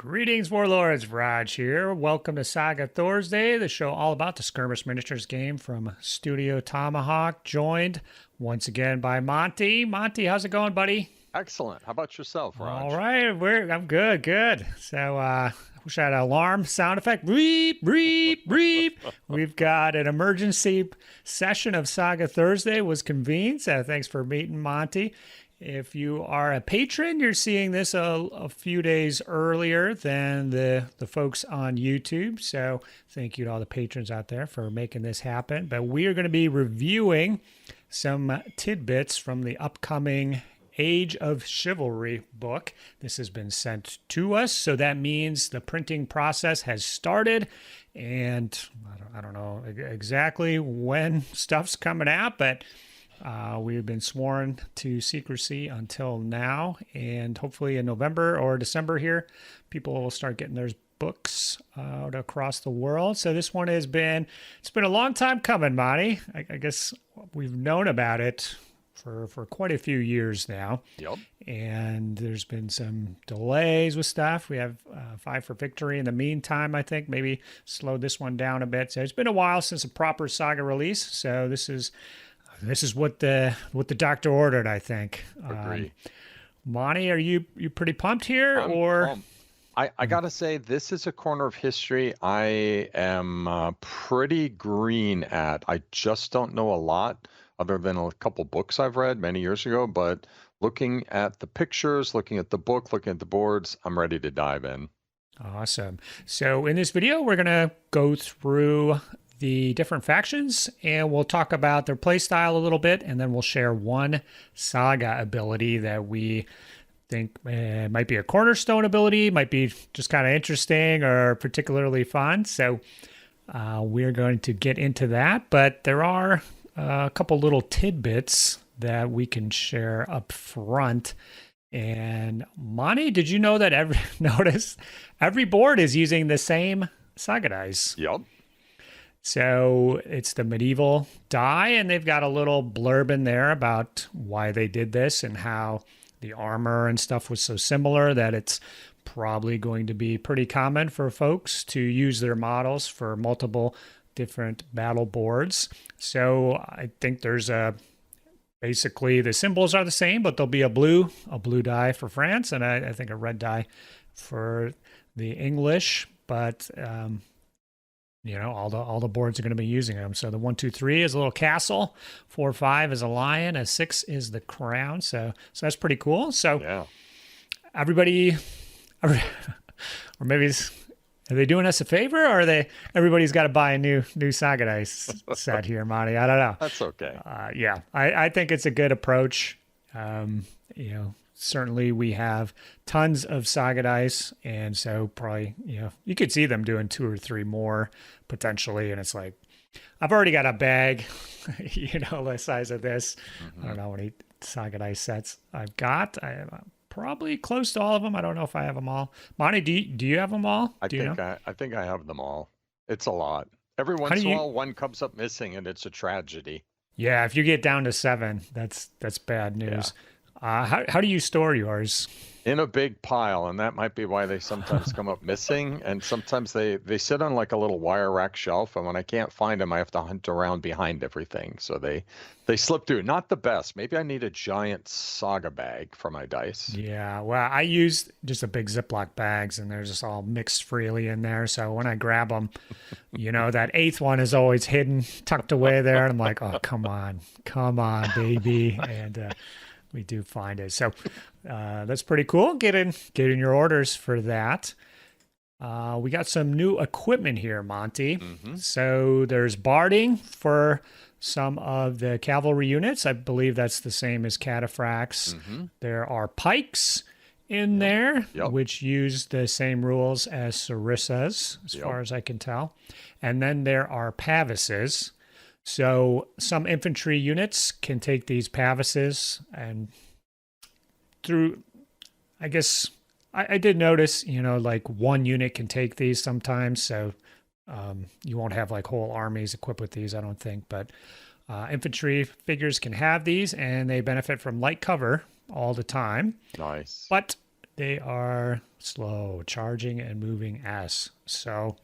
Greetings, Warlords. Rodge here. Welcome to Saga Thursday, the show all about the Skirmish Miniatures game from Studio Tomahawk, joined once again by Monty. Monty, how's it going, buddy? Excellent. How about yourself, Rodge? All right, I'm good. So, I wish I had an alarm sound effect. Beep, beep, beep. We've got an emergency session of Saga Thursday was convened, so thanks for meeting Monty. If you are a patron, you're seeing this a few days earlier than the folks on YouTube. So thank you to all the patrons out there for making this happen. But we are going to be reviewing some tidbits from the upcoming Age of Chivalry book. This has been sent to us, so that means the printing process has started. And I don't know exactly when stuff's coming out, but we've been sworn to secrecy until now, and hopefully in November or December here, people will start getting their books out across the world. So this one it's been a long time coming, Monty. I guess we've known about it for quite a few years now. Yep. And there's been some delays with stuff. We have Five for Victory in the meantime, I think, maybe slowed this one down a bit. So it's been a while since a proper Saga release. So this is what the doctor ordered, I think. Agree. Monty, are you pretty pumped here, or? I gotta say, this is a corner of history I am pretty green at. I just don't know a lot other than a couple books I've read many years ago, but looking at the pictures, looking at the book, looking at the boards, I'm ready to dive in. Awesome. So in this video, we're going to go through the different factions, and we'll talk about their playstyle a little bit, and then we'll share one saga ability that we think might be a cornerstone ability, might be just kind of interesting or particularly fun. So we're going to get into that, but there are a couple little tidbits that we can share up front. And Monty, did you know that every board is using the same saga dice? Yep. So it's the medieval die, and they've got a little blurb in there about why they did this and how the armor and stuff was so similar that it's probably going to be pretty common for folks to use their models for multiple different battle boards. So I think there's basically the symbols are the same, but there'll be a blue die for France, and I think a red die for the English. But all the boards are going to be using them. So the 1, 2, 3 is a little castle, 4, 5 is a lion, a 6 is the crown. So that's pretty cool. So yeah, everybody, or maybe are they doing us a favor, or everybody's got to buy a new saga dice set here, Monty? I don't know. That's okay. Yeah, I think it's a good approach. Certainly we have tons of saga dice, and so probably, you could see them doing 2 or 3 more potentially, and it's like, I've already got a bag, the size of this. I don't know how many saga dice sets I've got. I'm probably close to all of them. I don't know if I have them all. Monty, do you have them all? I think I have them all. It's a lot. Every once in a while, one comes up missing, and it's a tragedy. Yeah, if you get down to 7, that's bad news. Yeah. How do you store yours? In a big pile, and that might be why they sometimes come up missing. And sometimes they sit on like a little wire rack shelf, and when I can't find them, I have to hunt around behind everything. So they slip through. Not the best. Maybe I need a giant saga bag for my dice. Yeah, well, I use just a big Ziploc bags, and they're just all mixed freely in there. So when I grab them, that 8th one is always hidden, tucked away there. And I'm like, oh, come on, baby. And we do find it. So that's pretty cool. Get in your orders for that. We got some new equipment here, Monty. Mm-hmm. So there's barding for some of the cavalry units. I believe that's the same as cataphracts. Mm-hmm. There are pikes in there, which use the same rules as sarissas, as far as I can tell. And then there are pavises. So some infantry units can take these pavises, and I guess I did notice, like one unit can take these sometimes. So you won't have like whole armies equipped with these, I don't think. But infantry figures can have these, and they benefit from light cover all the time. Nice. But they are slow, charging and moving S. So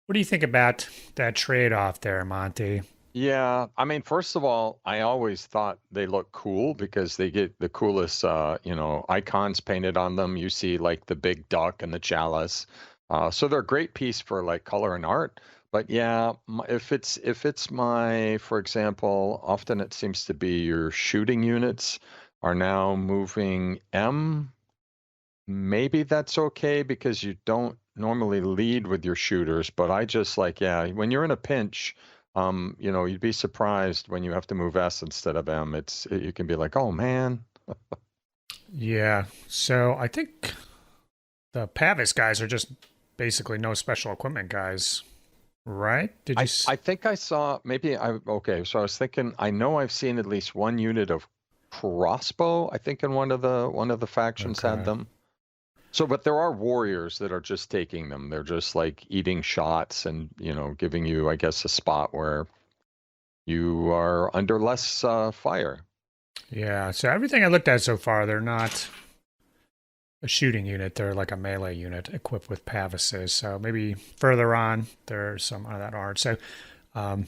what do you think about that trade-off there, Monty? Yeah, I mean, first of all, I always thought they look cool because they get the coolest, icons painted on them. You see like the big duck and the chalice. So they're a great piece for like color and art. But yeah, if it's my, for example, often it seems to be your shooting units are now moving M. Maybe that's okay because you don't normally lead with your shooters, but I just like, yeah, when you're in a pinch, you'd be surprised when you have to move S instead of M. You can be like, oh man. Yeah. So I think the Pavis guys are just basically no special equipment guys, right? I think I saw okay, so I was thinking I know I've seen at least one unit of crossbow, I think in one of the factions had Okay. them. So, but there are warriors that are just taking them. They're just like eating shots and, giving you, I guess, a spot where you are under less fire. Yeah. So everything I looked at so far, they're not a shooting unit. They're like a melee unit equipped with Pavises. So maybe further on, there's some that aren't. So, um,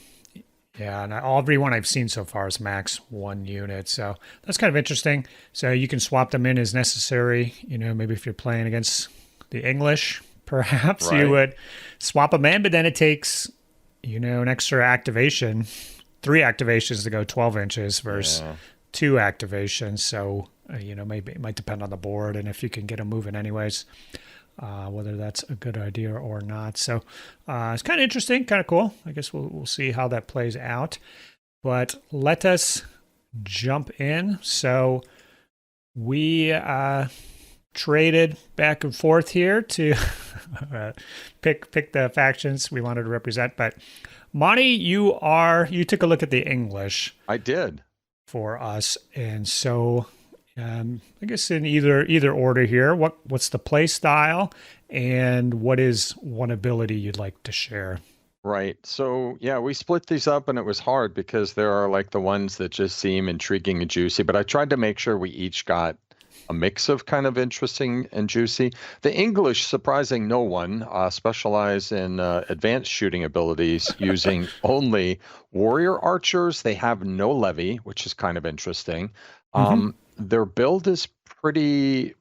yeah, and everyone I've seen so far is max one unit. So that's kind of interesting. So you can swap them in as necessary. Maybe if you're playing against the English, perhaps you Right. would swap them in, but then it takes, an extra activation, 3 activations to go 12 inches versus Yeah. 2 activations. So, maybe it might depend on the board and if you can get them moving anyways. Whether that's a good idea or not. So it's kind of interesting, kind of cool. I guess we'll see how that plays out. But let us jump in. So we traded back and forth here to pick the factions we wanted to represent. But Monty, you took a look at the English. I did. For us, and so I guess in either order here, what's the play style, and what is one ability you'd like to share? Right. So, yeah, we split these up and it was hard because there are like the ones that just seem intriguing and juicy, but I tried to make sure we each got a mix of kind of interesting and juicy. The English, surprising no one, specialize in advanced shooting abilities using only warrior archers. They have no levy, which is kind of interesting. Mm-hmm. Their build is pretty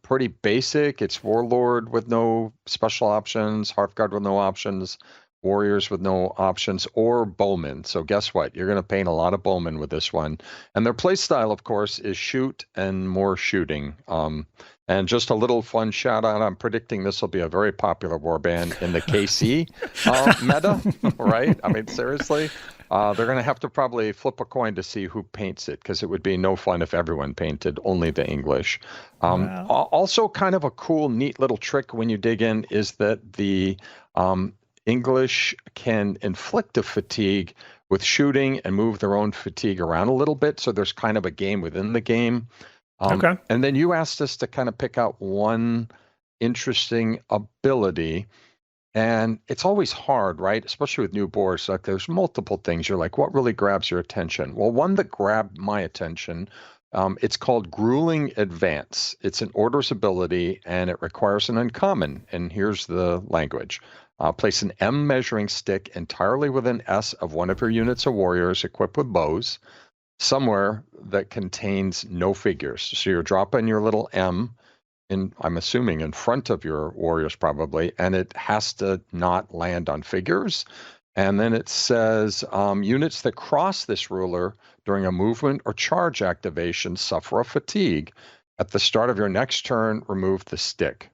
basic. It's warlord with no special options, Hearthguard with no options, warriors with no options, or bowmen. So guess what? You're going to paint a lot of bowmen with this one. And their play style, of course, is shoot and more shooting. And just a little fun shout out, I'm predicting this will be a very popular warband in the KC meta, right? I mean, seriously. They're going to have to probably flip a coin to see who paints it, because it would be no fun if everyone painted only the English. Wow. Also, kind of a cool, neat little trick when you dig in is that the English can inflict a fatigue with shooting and move their own fatigue around a little bit. So there's kind of a game within the game. Okay. And then you asked us to kind of pick out one interesting ability. And it's always hard, right? Especially with new boards. Like there's multiple things. You're like, what really grabs your attention? Well, one that grabbed my attention, it's called Grueling Advance. It's an orders ability and it requires an uncommon. And here's the language. Place an M measuring stick entirely within S of one of your units of warriors equipped with bows, somewhere that contains no figures. So you're dropping your little M I'm assuming in front of your warriors probably, and it has to not land on figures. And then it says units that cross this ruler during a movement or charge activation suffer a fatigue. At the start of your next turn, remove the stick.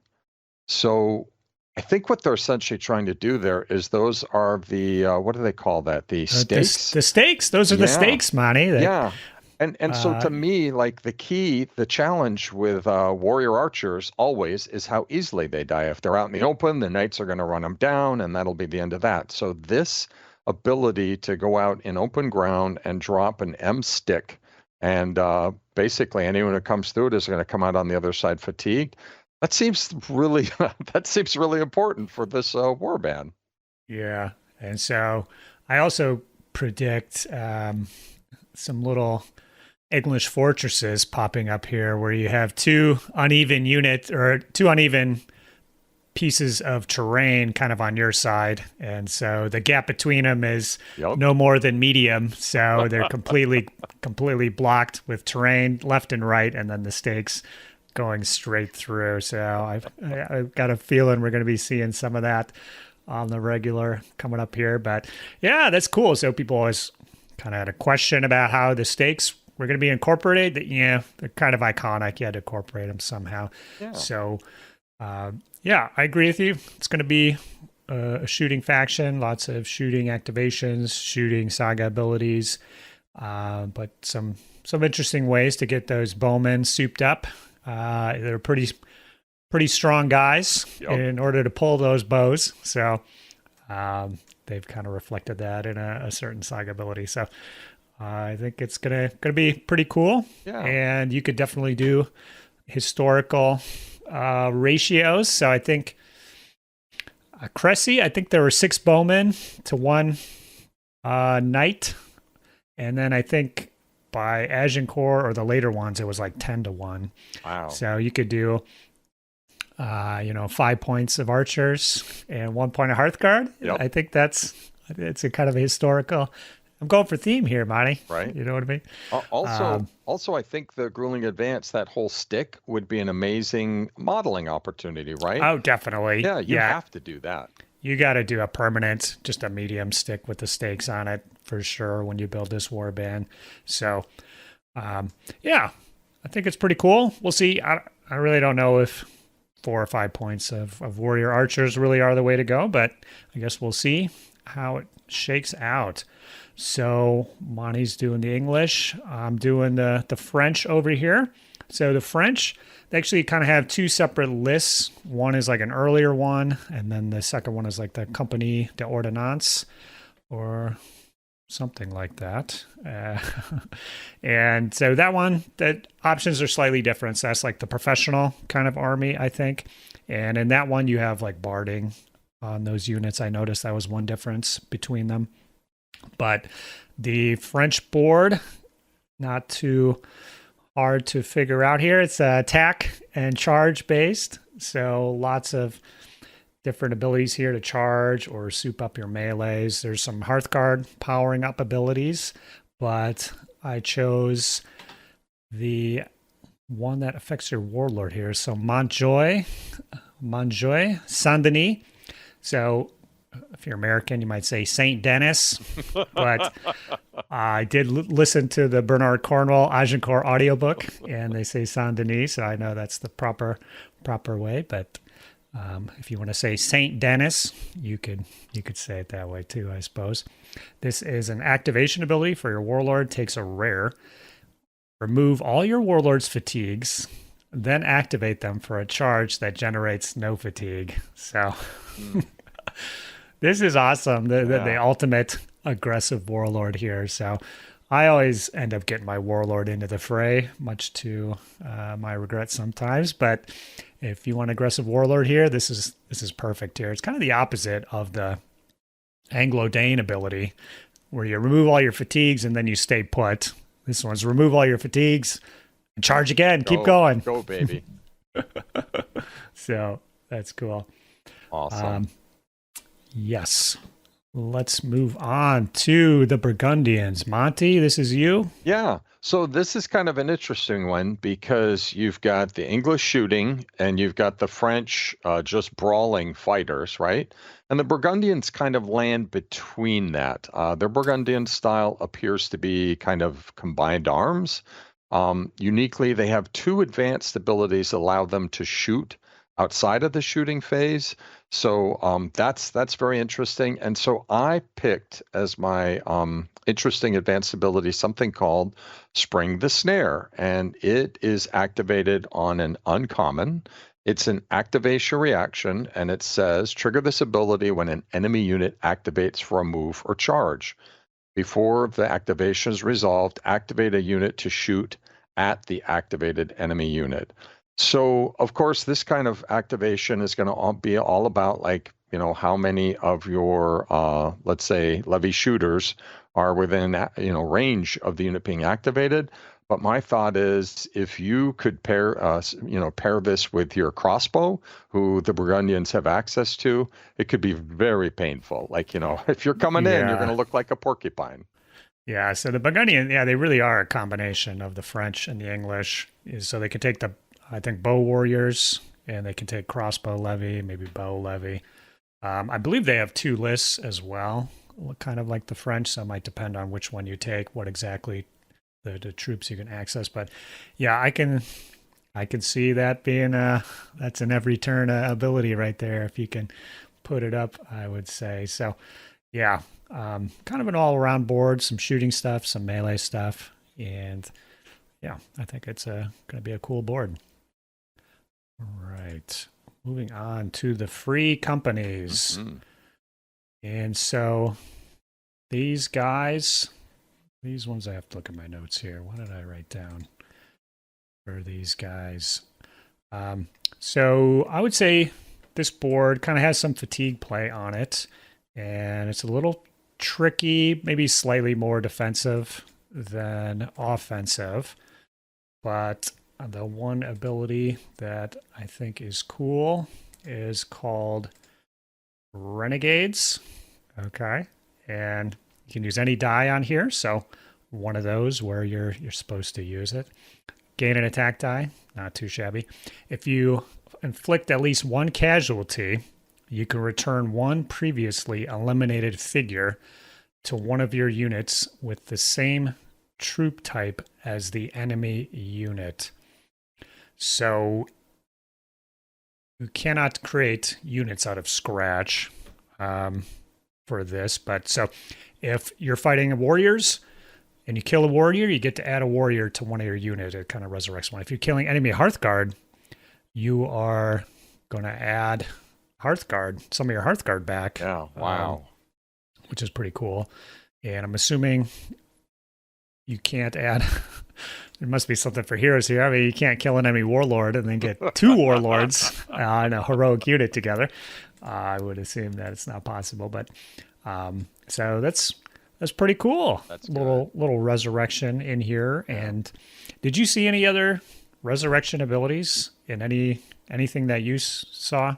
So I think what they're essentially trying to do there is those are the, what do they call that? The stakes? The stakes. Those are the stakes, Monty. Yeah. And so to me, like the challenge with warrior archers always is how easily they die. If they're out in the open, the knights are going to run them down, and that'll be the end of that. So this ability to go out in open ground and drop an M stick, and basically anyone who comes through it is going to come out on the other side fatigued. That seems really important for this warband. Yeah, and so I also predict some little English fortresses popping up here where you have two uneven pieces of terrain kind of on your side, and so the gap between them is no more than medium, so they're completely blocked with terrain left and right, and then the stakes going straight through. So I've got a feeling we're going to be seeing some of that on the regular coming up here. But yeah, that's cool. So people always kind of had a question about how the stakes were going to be incorporated. That, yeah, they're kind of iconic. You had to incorporate them somehow. So yeah, I agree with you. It's going to be a shooting faction, lots of shooting activations, shooting saga abilities, but some interesting ways to get those bowmen souped up. They're pretty strong guys in order to pull those bows. So they've kind of reflected that in a certain saga ability. So I think it's gonna be pretty cool. Yeah. And you could definitely do historical ratios. So I think Cressy, I think there were 6 bowmen to 1 knight, and then I think by Agincourt or the later ones it was like 10 to 1. Wow. So you could do 5 points of archers and 1 point of Hearthguard. I think it's a kind of a historical. I'm going for theme here, Monty. Right. You know what I mean? Also, I think the Grueling Advance, that whole stick would be an amazing modeling opportunity, right? Oh, definitely. Yeah, you have to do that. You got to do a permanent, just a medium stick with the stakes on it for sure when you build this warband. So, yeah, I think it's pretty cool. We'll see. I really don't know if 4 or 5 points of warrior archers really are the way to go, but I guess we'll see how it shakes out. So Monty's doing the English. I'm doing the French over here. So the French, they actually kind of have 2 separate lists. One is like an earlier one, and then the second one is like the Compagnie d'Ordonnance or something like that. And so that one, the options are slightly different. So that's like the professional kind of army, I think. And in that one, you have like barding on those units. I noticed that was one difference between them. But the French board, not too hard to figure out here. It's attack and charge based. So lots of different abilities here to charge or soup up your melees. There's some Hearthguard powering up abilities, but I chose the one that affects your warlord here. So Montjoy, Saint-Denis. So if you're American, you might say St. Denis, but I did listen to the Bernard Cornwell Agincourt audiobook, and they say Saint-Denis, so I know that's the proper way. But if you want to say St. Denis, you could say it that way too, I suppose. This is an activation ability for your warlord. Takes a rare. Remove all your warlord's fatigues, then activate them for a charge that generates no fatigue. So. This is awesome, the ultimate aggressive warlord here. So I always end up getting my warlord into the fray, much to my regret sometimes. But if you want aggressive warlord here, this is perfect here. It's kind of the opposite of the Anglo-Dane ability, where you remove all your fatigues and then you stay put. This one's remove all your fatigues and charge again. Keep going. Go, baby. So that's cool. Awesome. Yes. Let's move on to the Burgundians. Monty, this is you? Yeah. So this is kind of an interesting one because you've got the English shooting and you've got the French just brawling fighters, right? And the Burgundians kind of land between that. Their Burgundian style appears to be kind of combined arms. Uniquely, they have 2 advanced abilities that allow them to shoot outside of the shooting phase. So that's very interesting. And so I picked as my interesting advanced ability something called Spring the Snare. And it is activated on an uncommon. It's an activation reaction, and it says, trigger this ability when an enemy unit activates for a move or charge. Before the activation is resolved, activate a unit to shoot at the activated enemy unit. So, of course, this kind of activation is going to be all about, like, how many of your, let's say, Levy shooters are within, range of the unit being activated. But my thought is, if you could pair this with your crossbow, who the Burgundians have access to, it could be very painful. Like, if you're coming in, you're going Yeah. to look like a porcupine. Yeah. So the Burgundian, yeah, they really are a combination of the French and the English. So they can take I think, bow warriors, and they can take crossbow levy, maybe bow levy. I believe they have 2 lists as well, kind of like the French. So it might depend on which one you take, what exactly the troops you can access. But yeah, I can see that being that's an every turn ability right there if you can put it up, I would say. So yeah, kind of an all around board, some shooting stuff, some melee stuff, and yeah, I think it's going to be a cool board. All right, moving on to the free companies. Mm-hmm. And so these guys, these ones, I have to look at my notes here. What did I write down for these guys? So I would say this board kind of has some fatigue play on it, and it's a little tricky, maybe slightly more defensive than offensive. But the one ability that I think is cool is called Renegades. Okay. And you can use any die on here. So one of those where you're supposed to use it. Gain an attack die. Not too shabby. If you inflict at least 1 casualty, you can return 1 previously eliminated figure to one of your units with the same troop type as the enemy unit. So you cannot create units out of scratch for this. But so if you're fighting warriors and you kill a warrior, you get to add a warrior to one of your units. It kind of resurrects one. If you're killing enemy Hearthguard, you are going to add some of your Hearthguard back. Yeah, wow. Which is pretty cool. And I'm assuming you can't add... There must be something for heroes here. I mean, you can't kill an enemy warlord and then get 2 warlords in a heroic unit together. I would assume that it's not possible, but so that's pretty cool. That's little resurrection in here. Yeah. And did you see any other resurrection abilities in anything that you saw?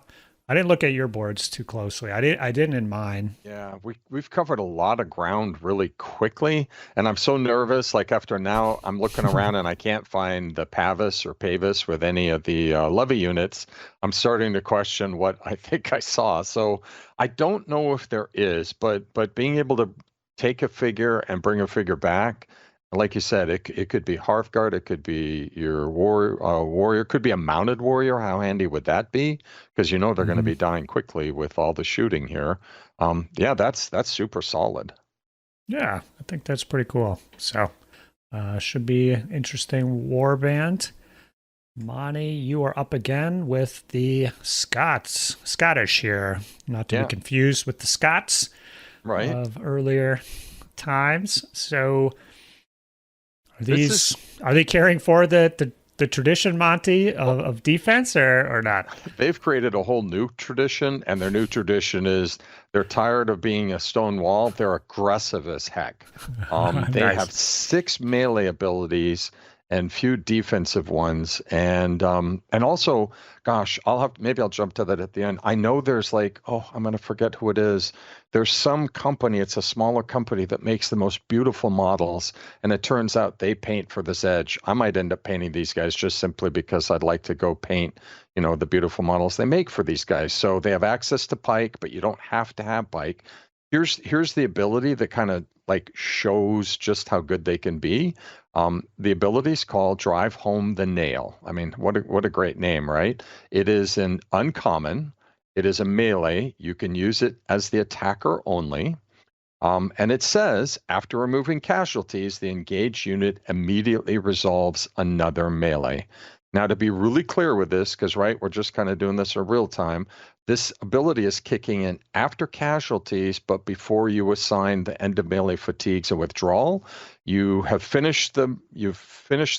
I didn't look at your boards too closely. I didn't in mine. Yeah, we've covered a lot of ground really quickly, and I'm so nervous. Like after now, I'm looking around and I can't find the Pavis or Pavis with any of the Levy units. I'm starting to question what I think I saw. So I don't know if there is, but being able to take a figure and bring a figure back, like you said, it could be Hearthguard, it could be your warrior, could be a mounted warrior. How handy would that be? Because they're going to be dying quickly with all the shooting here. Yeah, that's super solid. Yeah, I think that's pretty cool. So should be an interesting warband. Monty, you are up again with the Scottish here, not to be confused with the Scots of earlier times. So are they carrying forward the tradition, Monty, of defense or not? They've created a whole new tradition, and their new tradition is they're tired of being a stone wall. They're aggressive as heck. They have 6 melee abilities and few defensive ones, and also, gosh, maybe I'll jump to that at the end. I know there's I'm gonna forget who it is. There's some company, it's a smaller company that makes the most beautiful models, and it turns out they paint for this edge. I might end up painting these guys just simply because I'd like to go paint, the beautiful models they make for these guys. So they have access to Pike, but you don't have to have Pike. Here's the ability that kind of shows just how good they can be. The ability is called Drive Home the Nail. I mean, what a great name, right? It is an uncommon. It is a melee. You can use it as the attacker only. And it says, after removing casualties, the engaged unit immediately resolves another melee. Now, to be really clear with this, because, we're just kind of doing this in real time, this ability is kicking in after casualties, but before you assign the end of melee fatigues and withdrawal. You've finished the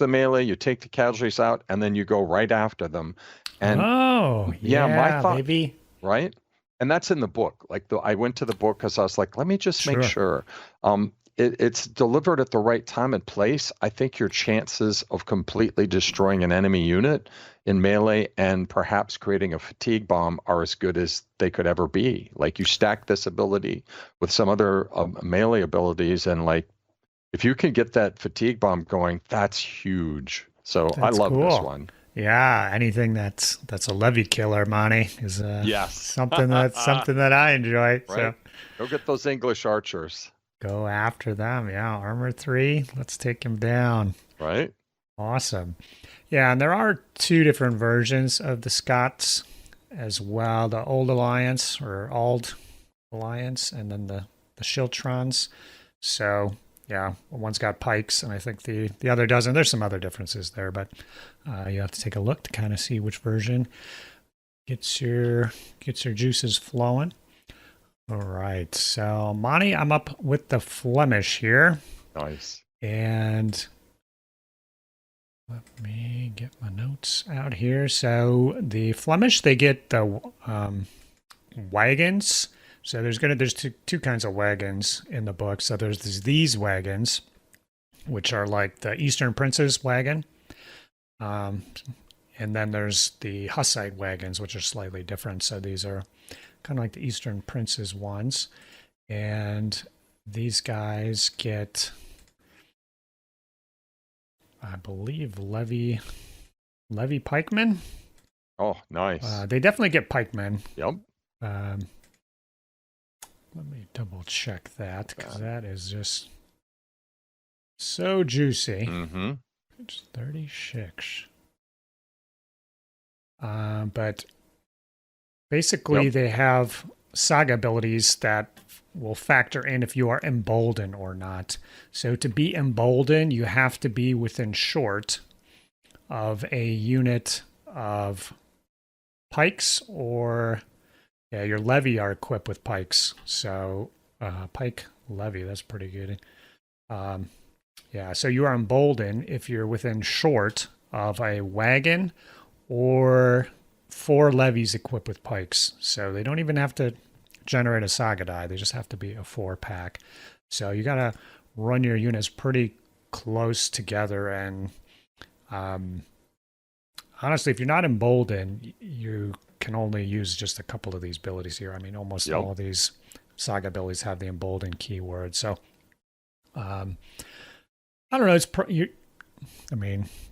melee, you take the casualties out, and then you go right after them. And my thought, maybe. Right? And that's in the book. I went to the book because I was like, let me just make sure. it's delivered at the right time and place, I think your chances of completely destroying an enemy unit in melee and perhaps creating a fatigue bomb are as good as they could ever be. Like, you stack this ability with some other melee abilities, and like, if you can get that fatigue bomb going, that's huge. So I That's love this cool. one. Yeah, anything that's a levy killer, Monty, is Yes. something that I enjoy. Right. So Go get those English archers. go after them. Yeah, armor 3. Let's take him down. Right. Awesome. Yeah, and there are 2 different versions of the Scots as well. The Old Alliance or Ald Alliance, and then the Shiltrons. So yeah, one's got pikes, and I think the other doesn't. There's some other differences there, but you have to take a look to kind of see which version gets your juices flowing. All right, so Monty, I'm up with the Flemish here. Nice. And let me get my notes out here. So the Flemish, they get the wagons. So there's two kinds of wagons in the book. So there's these wagons, which are like the Eastern Prince's wagon. And then there's the Hussite wagons, which are slightly different. So these are kind of like the Eastern Prince's ones. And these guys get, I believe, Levy pikemen. Oh, nice. They definitely get pikemen. Yep. Let me double check that, because that is just so juicy. Mm-hmm. It's 36. But basically, they have saga abilities that will factor in if you are emboldened or not. So to be emboldened, you have to be within short of a unit of pikes, or your levy are equipped with pikes. So pike levy, that's pretty good. So you are emboldened if you're within short of a wagon or 4 levies equipped with pikes. So they don't even have to generate a saga die. They just have to be a 4-pack. So you got to run your units pretty close together. And honestly, if you're not emboldened, you can only use just a couple of these abilities here. I mean, almost all of these saga abilities have the emboldened keyword. So I don't know.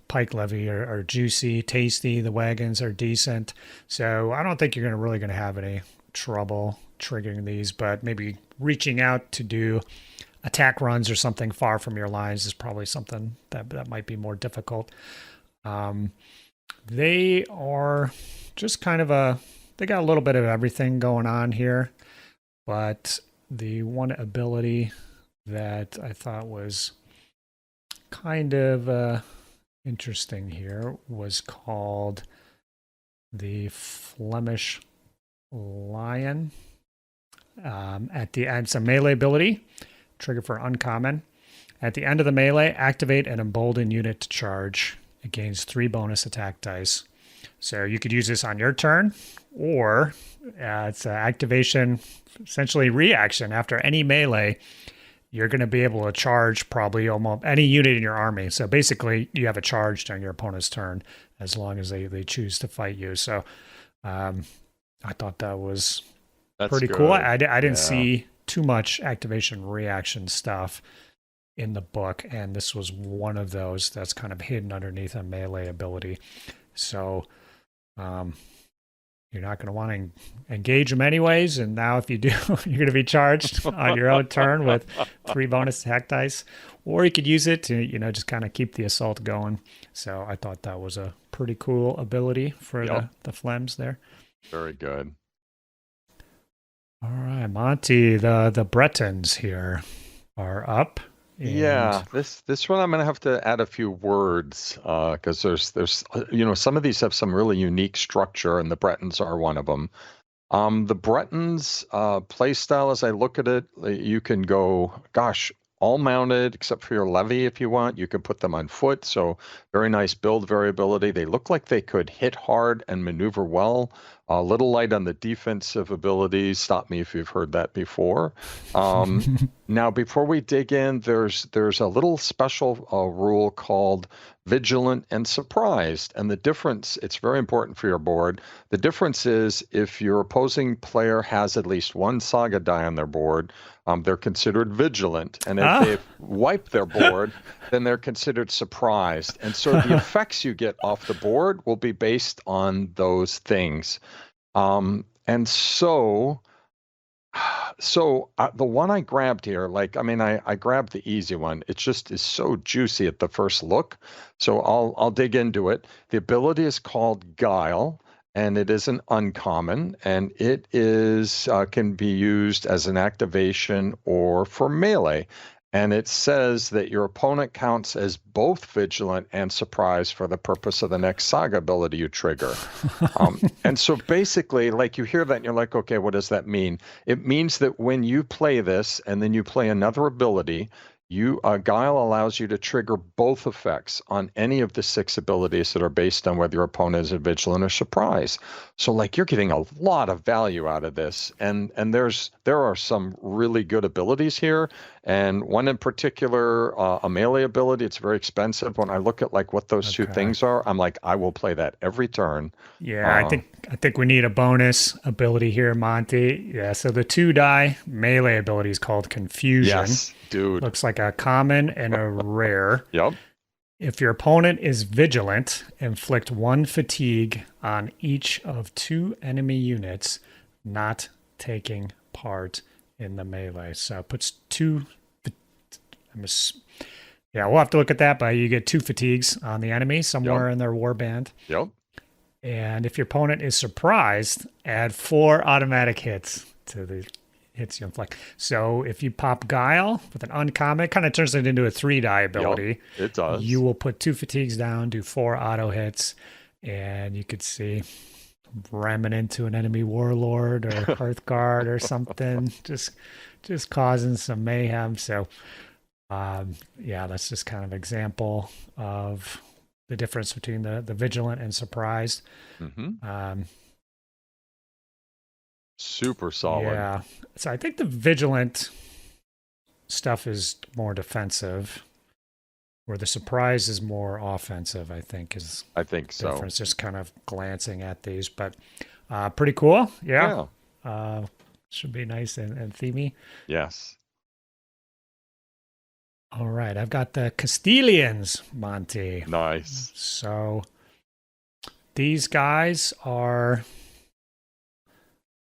Pike levy are juicy, tasty. The wagons are decent. So I don't think you're really going to have any trouble triggering these, but maybe reaching out to do attack runs or something far from your lines is probably something that might be more difficult. They are just kind of they got a little bit of everything going on here, but the one ability that I thought was kind of interesting here was called the Flemish Lion. At the end, it's a melee ability, trigger for uncommon. At the end of the melee, activate an emboldened unit to charge. It gains 3 bonus attack dice. So you could use this on your turn, or it's an activation, essentially reaction. After any melee, you're going to be able to charge probably almost any unit in your army. So basically, you have a charge during your opponent's turn as long as they choose to fight you. So I thought that was pretty cool. I didn't see too much activation reaction stuff in the book, and this was one of those that's kind of hidden underneath a melee ability. So you're not going to want to engage them anyways, and now if you do, you're going to be charged on your own turn with 3 bonus attack dice, or you could use it to just kind of keep the assault going. So I thought that was a pretty cool ability for the Flems there. Very good. All right, Monty, the Bretons here are up. Yeah, this one I'm going to have to add a few words because there's some of these have some really unique structure, and the Bretons are one of them. The Bretons play style, as I look at it, you can go, all mounted except for your levy if you want. You can put them on foot, so very nice build variability. They look like they could hit hard and maneuver well. A little light on the defensive abilities. Stop me if you've heard that before. Now, before we dig in, there's a little special rule called vigilant and surprised. And the difference, it's very important for your board. The difference is if your opposing player has at least one saga die on their board, they're considered vigilant. And if they've wiped their board, then they're considered surprised. And so the effects you get off the board will be based on those things. And so the one I grabbed here, I grabbed the easy one. It just is so juicy at the first look. So I'll dig into it. The ability is called Guile, and it is an uncommon, and it is can be used as an activation or for melee. And it says that your opponent counts as both vigilant and surprised for the purpose of the next saga ability you trigger. And so basically, like, you hear that and you're like, okay, what does that mean? It means that when you play this and then you play another ability, Guile allows you to trigger both effects on any of the 6 abilities that are based on whether your opponent is a vigilant or surprise. So, like, you're getting a lot of value out of this, and there are some really good abilities here, and one in particular, a melee ability. It's very expensive. When I look at like what those two things are, I'm like, I will play that every turn. Yeah, I think we need a bonus ability here, Monty. Yeah, so the 2-die melee ability is called Confusion. Yes, dude. Looks like a common and a rare. Yep. If your opponent is vigilant, inflict 1 fatigue on each of 2 enemy units not taking part in the melee. So it puts 2. Yeah, we'll have to look at that, but you get 2 fatigues on the enemy somewhere in their warband. Yep. And if your opponent is surprised, add 4 automatic hits to the hits you inflict. So if you pop Guile with an uncommon, it kind of turns it into a 3-die ability. Yep, it does. You will put 2 fatigues down, do 4 auto hits, and you could see ramming into an enemy warlord or Hearthguard or something, just causing some mayhem. So yeah, that's just kind of example of the difference between the vigilant and surprised. Super solid. Yeah. So I think the vigilant stuff is more defensive, where the surprise is more offensive, I think so. Difference. Just kind of glancing at these, but pretty cool. Yeah. Should be nice and themey. Yes. All right. I've got the Castilians, Monty. Nice. So these guys are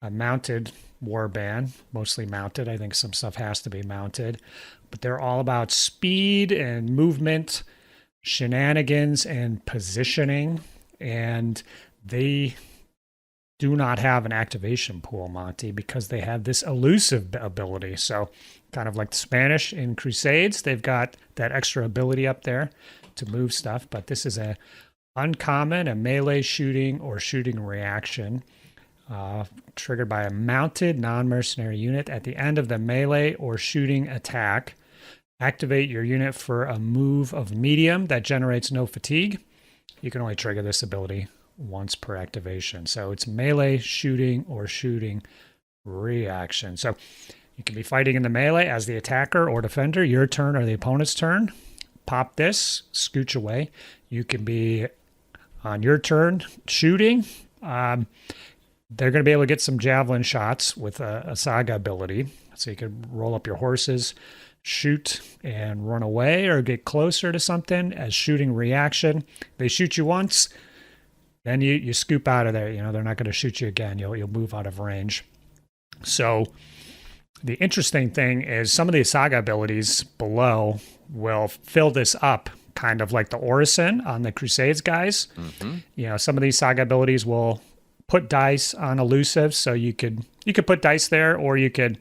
a mounted warband, mostly mounted. I think some stuff has to be mounted, but they're all about speed and movement, shenanigans and positioning, and they do not have an activation pool, Monty, because they have this elusive ability. So kind of like the Spanish in Crusades, they've got that extra ability up there to move stuff, but this is a uncommon, a melee shooting or shooting reaction. Triggered by a mounted non-mercenary unit at the end of the melee or shooting attack. Activate your unit for a move of medium that generates no fatigue. You can only trigger this ability once per activation. So it's melee shooting or shooting reaction. So you can be fighting in the melee as the attacker or defender, your turn or the opponent's turn. Pop this, scooch away. You can be on your turn shooting. They're going to be able to get some javelin shots with a saga ability. So you could roll up your horses, shoot and run away or get closer to something as shooting reaction. They shoot you once, then you scoop out of there. You know, they're not going to shoot you again. You'll move out of range. So the interesting thing is some of the saga abilities below will fill this up, kind of like the Orison on the Crusades guys. You know, some of these saga abilities will put dice on elusive, so you could put dice there, or you could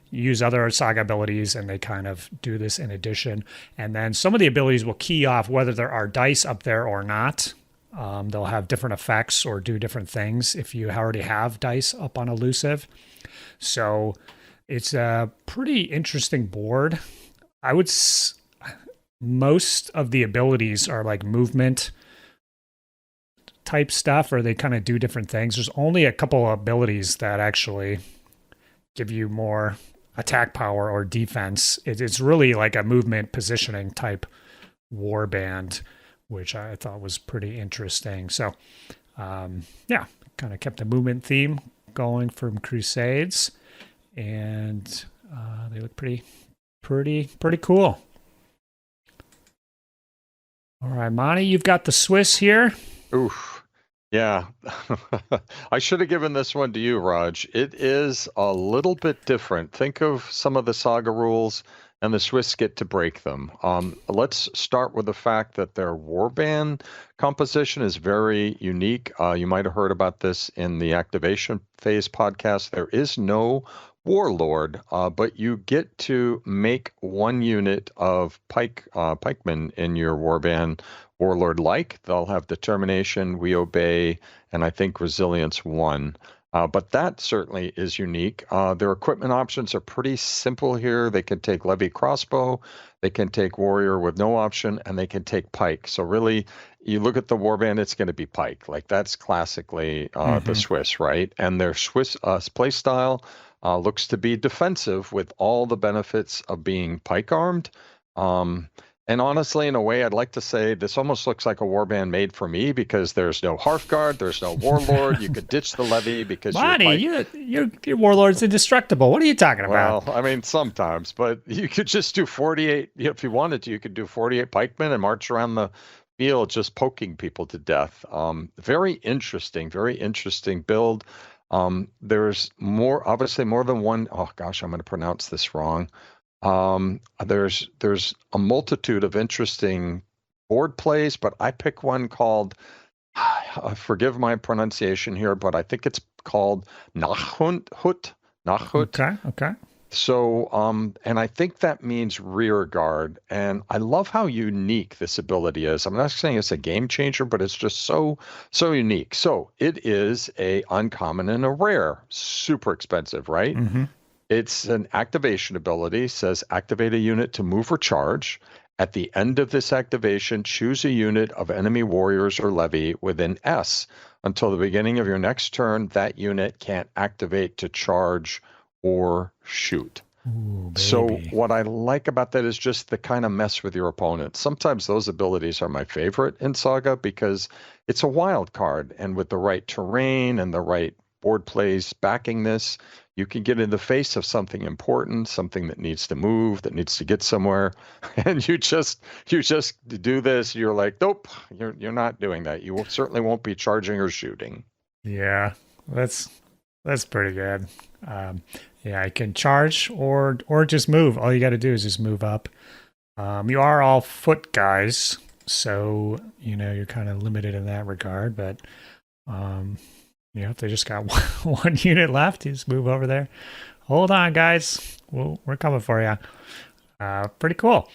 use other saga abilities and they kind of do this in addition. And then some of the abilities will key off whether there are dice up there or not. They'll have different effects or do different things if you already have dice up on elusive. So it's a pretty interesting board. Most of the abilities are like movement type stuff, or they kind of do different things. There's only a couple of abilities that actually give you more attack power or defense. It's really like a movement positioning type warband, which I thought was pretty interesting. So, yeah, kind of kept the movement theme going from Crusades, and they look pretty cool. All right, Monty, you've got the Swiss here. Oof. Yeah. I should have given this one to you, Rodge. It is a little bit different. Think of some of the Saga rules, and the Swiss get to break them. Let's start with the fact that their warband composition is very unique. You might have heard about this in the activation phase podcast. There is no warlord, but you get to make one unit of pikemen in your warband warlord-like. They'll have determination, we obey, and I think resilience 1. But that certainly is unique. Their equipment options are pretty simple here. They can take Levy crossbow, they can take warrior with no option, and they can take pike. So really, you look at the warband, it's going to be pike. Like that's classically the Swiss, right? And their Swiss play style looks to be defensive with all the benefits of being pike armed. And honestly, in a way, I'd like to say this almost looks like a warband made for me, because there's no Hearthguard, there's no warlord. You could ditch the Levy because your warlord's indestructible. What are you talking about? Well, I mean, sometimes, but you could just do 48. If you wanted to, you could do 48 pikemen and march around the field just poking people to death. Very interesting build. There's obviously more than one. Oh gosh, I'm going to pronounce this wrong. There's a multitude of interesting board plays, but I pick one called, forgive my pronunciation here, but I think it's called Nachhut. Okay. So, and I think that means rear guard. And I love how unique this ability is. I'm not saying it's a game changer, but it's just so unique. So it is a uncommon and a rare, super expensive, right? Mm-hmm. It's an activation ability, says activate a unit to move or charge. At the end of this activation, choose a unit of enemy warriors or levy within S. Until the beginning of your next turn, that unit can't activate to charge or shoot. Ooh, so what I like about that is just the kind of mess with your opponent. Sometimes those abilities are my favorite in Saga because it's a wild card, and with the right terrain and the right board plays backing this, you can get in the face of something important, something that needs to move, that needs to get somewhere, and you just do this. You're like, nope, you're not doing that. You certainly won't be charging or shooting. Yeah, that's pretty good. Yeah, I can charge or just move. All you got to do is just move up. You are all foot guys, so you're kind of limited in that regard. But if they just got one unit left, you just move over there. Hold on, guys. We're coming for you. Pretty cool.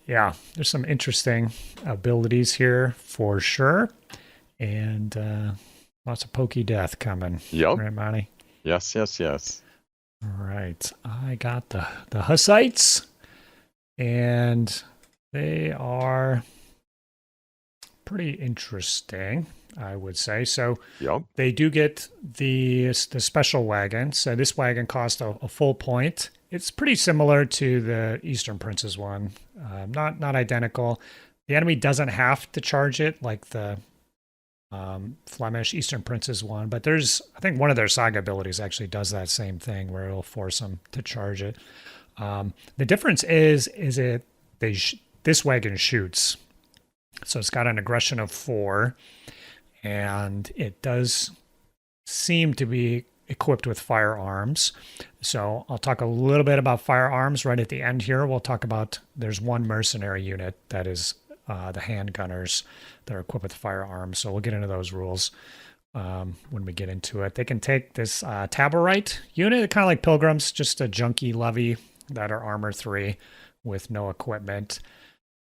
Yeah, there's some interesting abilities here for sure, and lots of pokey death coming. Yep. Right, Monty? Yes. All right, I got the Hussites, and they are pretty interesting, I would say. So they do get the special wagon. So this wagon costs a full point. It's pretty similar to the Eastern Princes one, not identical. The enemy doesn't have to charge it like the Flemish Eastern Princes one, but I think one of their Saga abilities actually does that same thing where it'll force them to charge it. The difference is this wagon shoots, so it's got an aggression of 4, and it does seem to be equipped with firearms. So I'll talk a little bit about firearms right at the end here. We'll talk about there's one mercenary unit that is the handgunners that are equipped with firearms. So we'll get into those rules when we get into it. They can take this Taborite unit, kind of like Pilgrims, just a junky levy that are armor 3 with no equipment.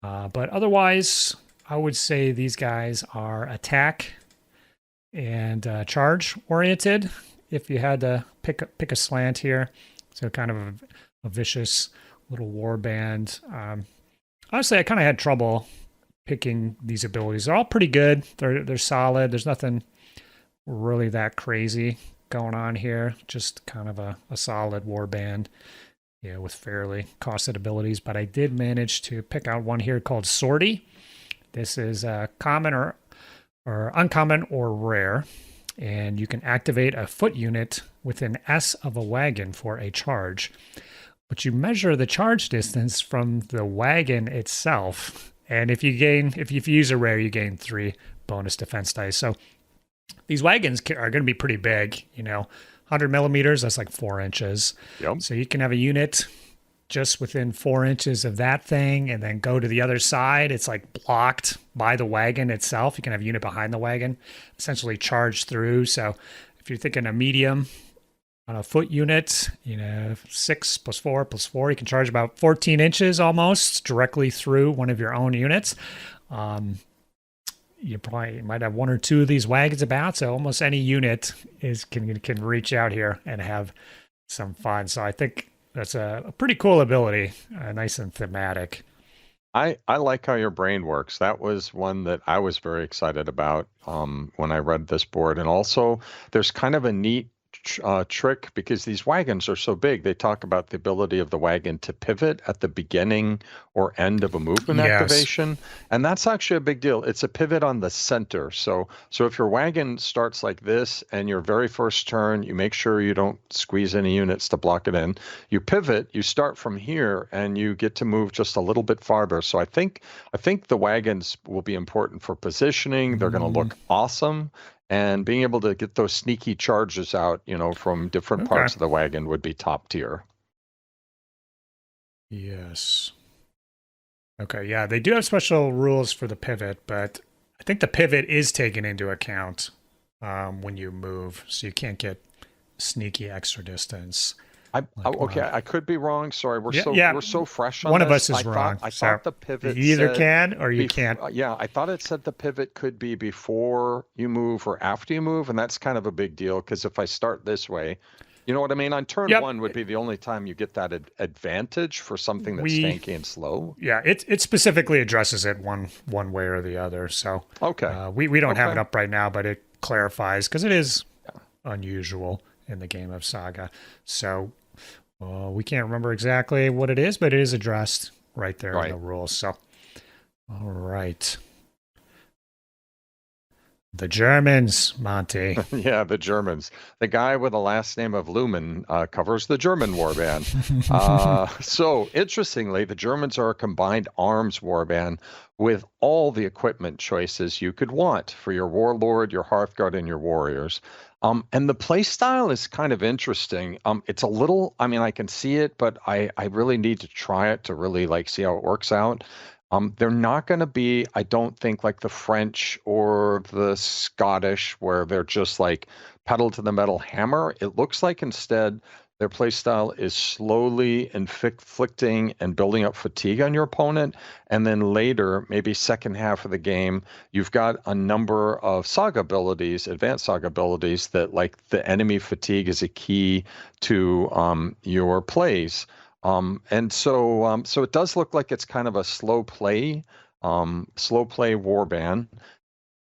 But otherwise, I would say these guys are attack and charge oriented. If you had to pick a slant here, so kind of a vicious little war band. Honestly, I kind of had trouble picking these abilities. They're all pretty good. They're solid. There's nothing really that crazy going on here. Just kind of a solid warband, with fairly costed abilities. But I did manage to pick out one here called Sortie. This is common or uncommon or rare, and you can activate a foot unit within S of a wagon for a charge. But you measure the charge distance from the wagon itself. And if you use a rare, you gain 3 bonus defense dice. So these wagons are going to be pretty big, 100 millimeters, that's like 4 inches. Yep. So you can have a unit just within 4 inches of that thing and then go to the other side. It's like blocked by the wagon itself. You can have a unit behind the wagon, essentially charge through. So if you're thinking a medium on a foot unit, 6 + 4 + 4, you can charge about 14 inches almost directly through one of your own units. You probably might have 1 or 2 of these wagons about, so almost any unit can reach out here and have some fun. So I think that's a pretty cool ability, nice and thematic. I like how your brain works. That was one that I was very excited about when I read this board. And also, there's kind of a neat trick because these wagons are so big. They talk about the ability of the wagon to pivot at the beginning or end of a movement activation, and that's actually a big deal. It's a pivot on the center. So if your wagon starts like this and your very first turn, you make sure you don't squeeze any units to block it in. You pivot, you start from here, and you get to move just a little bit farther. So I think the wagons will be important for positioning. They're going to look awesome. And being able to get those sneaky charges out, from different parts of the wagon would be top tier. Yes. Okay, yeah, they do have special rules for the pivot, but I think the pivot is taken into account when you move, so you can't get sneaky extra distance. I could be wrong. Sorry, we're so fresh on one this. Of us is wrong. I thought the pivot you either can or you can't. Yeah, I thought it said the pivot could be before you move or after you move, and that's kind of a big deal because if I start this way, you know what I mean? On turn 1 would be the only time you get that advantage for something that's tanky and slow. Yeah, it specifically addresses it one way or the other. So okay, we don't have it up right now, but it clarifies because it is unusual in the game of Saga. So we can't remember exactly what it is, but it is addressed right there in the rules. So, all right. The Germans, Monty. Yeah, the Germans. The guy with the last name of Lumen covers the German warband. So, interestingly, the Germans are a combined arms warband with all the equipment choices you could want for your warlord, your Hearthguard, and your warriors. And the play style is kind of interesting. It's a little, I can see it, but I really need to try it to really see how it works out. They're not going to be, I don't think, like the French or the Scottish, where they're just like pedal to the metal hammer. It looks like instead their play style is slowly inflicting and building up fatigue on your opponent. And then later, maybe second half of the game, you've got a number of saga abilities, advanced saga abilities that the enemy fatigue is a key to your plays. And so it does look like it's kind of a slow play warband.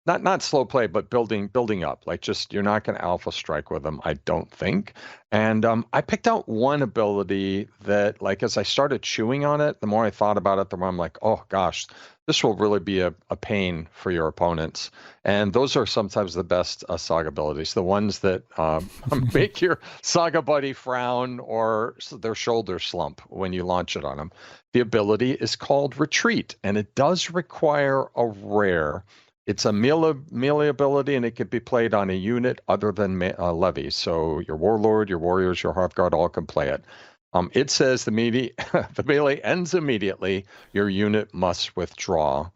Not slow play, but building up. You're not going to alpha strike with them, I don't think. And I picked out one ability that, as I started chewing on it, the more I thought about it, the more I'm like, oh gosh, this will really be a pain for your opponents. And those are sometimes the best saga abilities, the ones that make your saga buddy frown or their shoulders slump when you launch it on them. The ability is called Retreat, and it does require a rare. It's a melee ability, and it can be played on a unit other than Levy. So your warlord, your warriors, your Hearthguard all can play it. It says the melee ends immediately. Your unit must withdraw.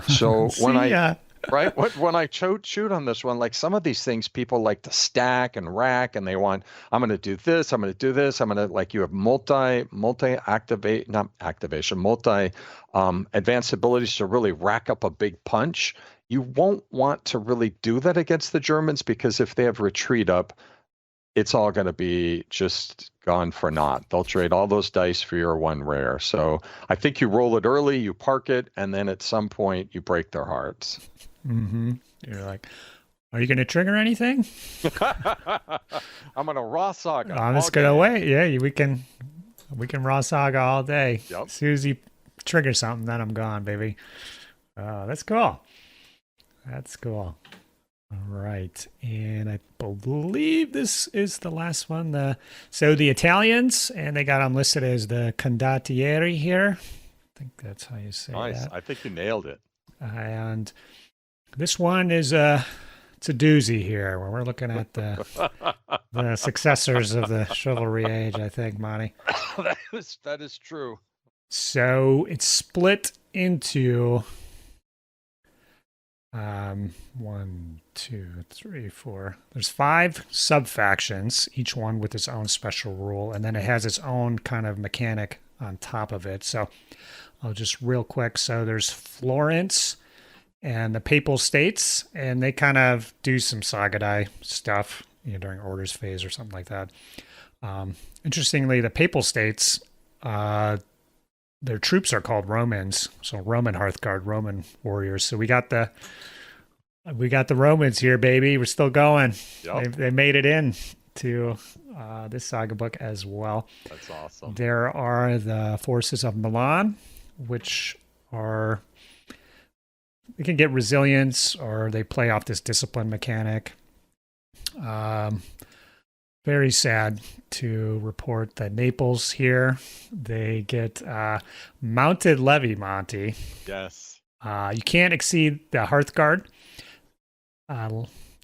So when I chewed on this one, some of these things people like to stack and rack, and they want, I'm going to do this, I'm going to do this, I'm going to you have multi advanced abilities to really rack up a big punch. You won't want to really do that against the Germans because if they have retreat up, it's all going to be just gone for naught. They'll trade all those dice for your one rare. So I think you roll it early, you park it, and then at some point you break their hearts. Mm-hmm. You're like, are you going to trigger anything? I'm going to raw saga. I'm just going to wait. Yeah, we can raw saga all day. Yep. As soon as you trigger something, then I'm gone, baby. That's cool. That's cool. All right. And I believe this is the last one. So the Italians, and they got them listed as the condottieri here. I think that's how you say nice. that. I think you nailed it. And this one is it's a doozy here, where we're looking at the successors of the chivalry age, I think, Monty. That is true. So it's split into 1, 2, 3, 4. There's 5 sub-factions, each one with its own special rule, and then it has its own kind of mechanic on top of it. So I'll just real quick. So there's Florence and the Papal States, and they kind of do some Sagadai stuff, during orders phase or something like that. Interestingly, the Papal States, their troops are called Romans, so Roman Hearthguard, Roman warriors. So we got the Romans here, baby. We're still going. Yep. They made it in to this saga book as well. That's awesome. There are the forces of Milan, which are, they can get resilience, or they play off this discipline mechanic. Very sad to report that Naples here, they get mounted Levy, Monty. Yes. You can't exceed the Hearthguard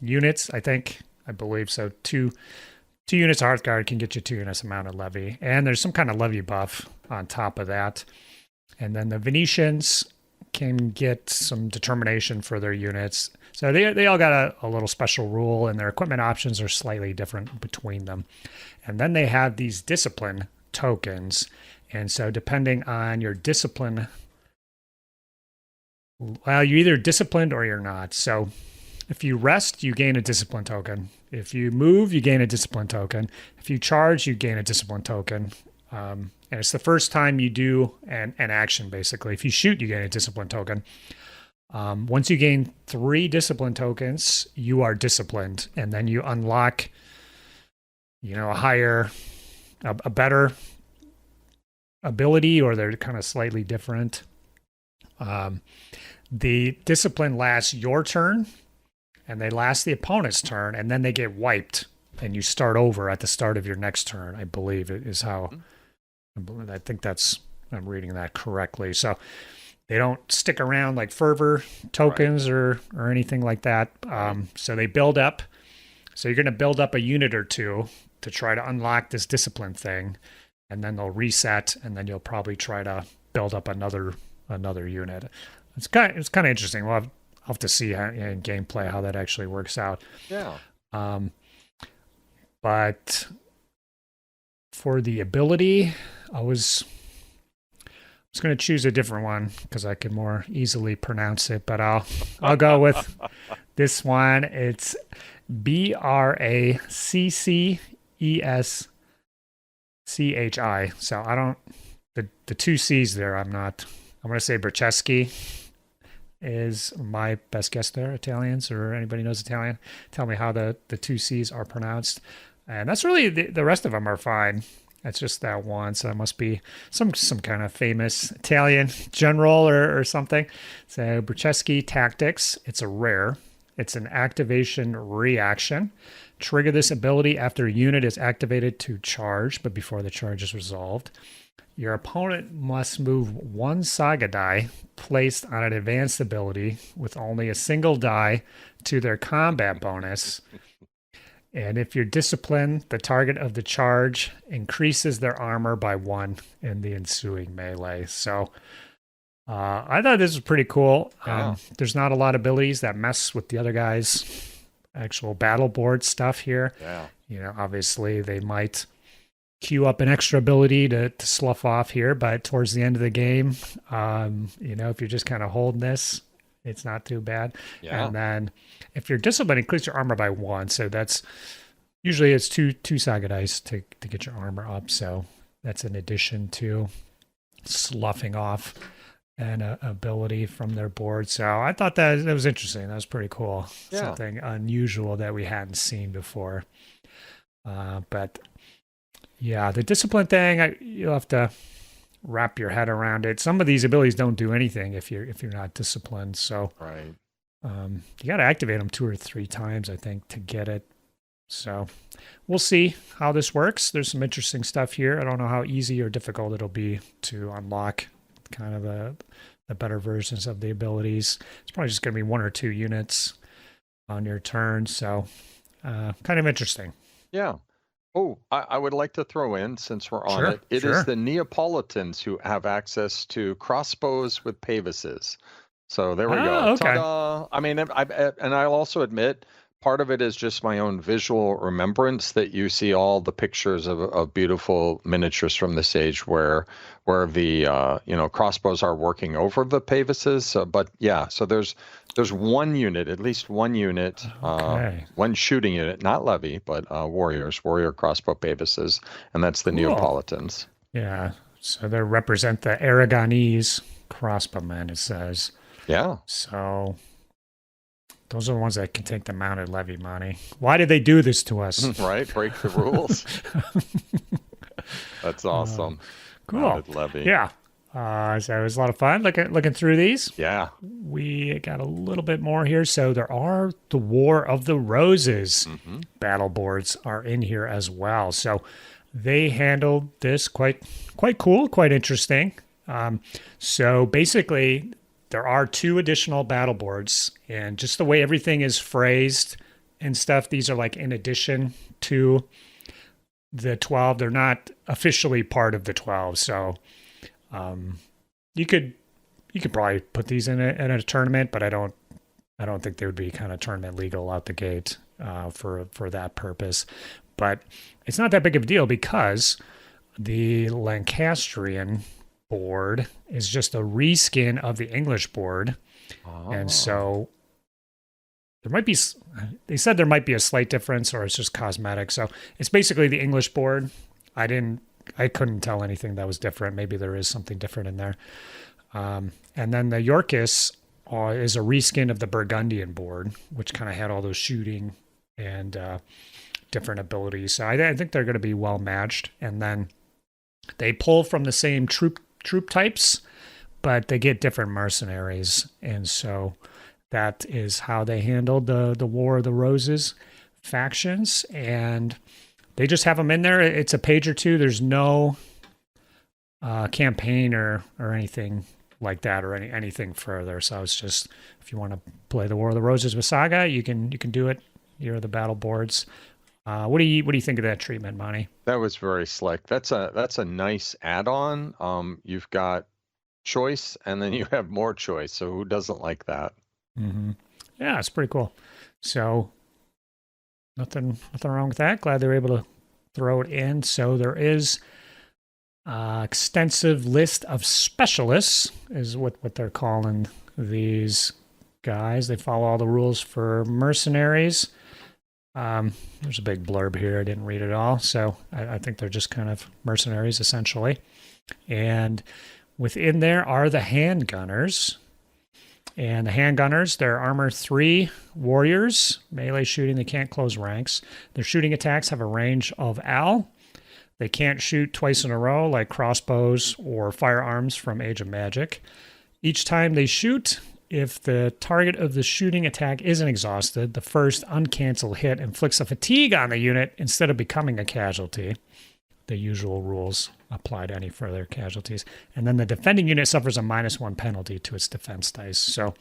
units, I believe so. Two units of Hearthguard can get you 2 units of mounted Levy, and there's some kind of Levy buff on top of that. And then the Venetians can get some determination for their units. So they all got a little special rule, and their equipment options are slightly different between them. And then they have these discipline tokens. And so depending on your discipline, well, you're either disciplined or you're not. So if you rest, you gain a discipline token. If you move, you gain a discipline token. If you charge, you gain a discipline token. And it's the first time you do an action, basically. If you shoot, you gain a discipline token. Once you gain 3 discipline tokens, you are disciplined, and then you unlock, a better ability, or they're kind of slightly different. The discipline lasts your turn, and they last the opponent's turn, and then they get wiped, and you start over at the start of your next turn, I believe it is how. I think I'm reading that correctly. So they don't stick around like fervor tokens or anything like that. So they build up. So you're going to build up a unit or 2 to try to unlock this discipline thing, and then they'll reset, and then you'll probably try to build up another unit. It's kind of interesting. We'll have to see in gameplay how that actually works out. Yeah. But for the ability, I was going to choose a different one because I could more easily pronounce it, but I'll go with this one. It's Bracceschi. So I don't, the 2 C's there, I'm going to say Bracceschi is my best guess there. Italians, or anybody knows Italian, tell me how the 2 C's are pronounced. And that's really, the rest of them are fine. It's just that one, so it must be some kind of famous Italian general or something. So Bracceschi Tactics, it's a rare. It's an activation reaction. Trigger this ability after a unit is activated to charge, but before the charge is resolved. Your opponent must move 1 saga die placed on an advanced ability with only a single die to their combat bonus. And if you're disciplined, the target of the charge increases their armor by 1 in the ensuing melee. So I thought this was pretty cool. Yeah. There's not a lot of abilities that mess with the other guys' actual battle board stuff here. Yeah. Obviously they might queue up an extra ability to slough off here, but towards the end of the game, if you're just kind of holding this, it's not too bad. Yeah. And then if you're disciplined, increase your armor by 1. So that's Usually it's two Saga dice to get your armor up, so that's in addition to sloughing off an ability from their board. So I thought that was interesting. That was pretty cool. Yeah. Something unusual that we hadn't seen before. But yeah, the discipline thing, you'll have to wrap your head around it. Some of these abilities don't do anything if you're not disciplined. So Right. you got to activate them 2 or 3 times, I think, to get it. So we'll see how this works. There's some interesting stuff here. I don't know how easy or difficult it'll be to unlock kind of the better versions of the abilities. It's probably just going to be 1 or 2 units on your turn. So kind of interesting. Yeah. Oh, I would like to throw in, since we're on Sure, it, it sure. is the Neapolitans who have access to crossbows with pavises. So there we go. Oh, okay. Ta-da! I mean, and I'll also admit, part of it is just my own visual remembrance that you see all the pictures of beautiful miniatures from this age where the crossbows are working over the pavises. But yeah, so there's one unit, at least one unit, Okay. one shooting unit, not Levy, but warrior crossbow pavises, and that's the Cool. Neapolitans. Yeah. So they represent the Aragonese crossbowmen, it says. Yeah. So those are the ones that can take the mounted levy, Monty. Why did they do this to us? Right? Break the rules. That's awesome. Cool. Mounted levy. Yeah. So it was a lot of fun looking through these. Yeah. We got a little bit more here. So there are the War of the Roses battle boards are in here as well. So they handled this quite cool, quite interesting. So basically, there are 2 additional battle boards, and just the way everything is phrased and stuff, these are like in addition to the 12. They're not officially part of the 12. So you could probably put these in a tournament, but I don't think they would be kind of tournament legal out the gate for that purpose. But it's not that big of a deal because the Lancastrian board is just a reskin of the English board. And so they said there might be a slight difference, or it's just cosmetic. So it's basically the English board. I couldn't tell anything that was different. Maybe there is something different in there. And then the Yorkis is a reskin of the Burgundian board, which kind of had all those shooting and different abilities. So I think they're going to be well matched. And then they pull from the same troop types, but they get different mercenaries. And so that is how they handled the War of the Roses factions. And they just have them in there. It's a page or 2. There's no campaign or anything like that, or anything further. So it's just, if you want to play the War of the Roses with Saga, you can do it. Here are the battle boards. What do you think of that treatment, Monty? That was very slick. That's a nice add-on. You've got choice, and then you have more choice. So who doesn't like that? Mm-hmm. Yeah, it's pretty cool. So nothing wrong with that. Glad they were able to throw it in. So there is extensive list of specialists, is what they're calling these guys. They follow all the rules for mercenaries. There's a big blurb here. I didn't read it all. So I think they're just kind of mercenaries, essentially. And within there are the handgunners. And the handgunners, they're armor 3 warriors, melee shooting. They can't close ranks. Their shooting attacks have a range of L. They can't shoot twice in a row like crossbows or firearms from Age of Magic. Each time they shoot, if the target of the shooting attack isn't exhausted, the first uncanceled hit inflicts a fatigue on the unit instead of becoming a casualty. The usual rules apply to any further casualties. And then the defending unit suffers a -1 penalty to its defense dice. So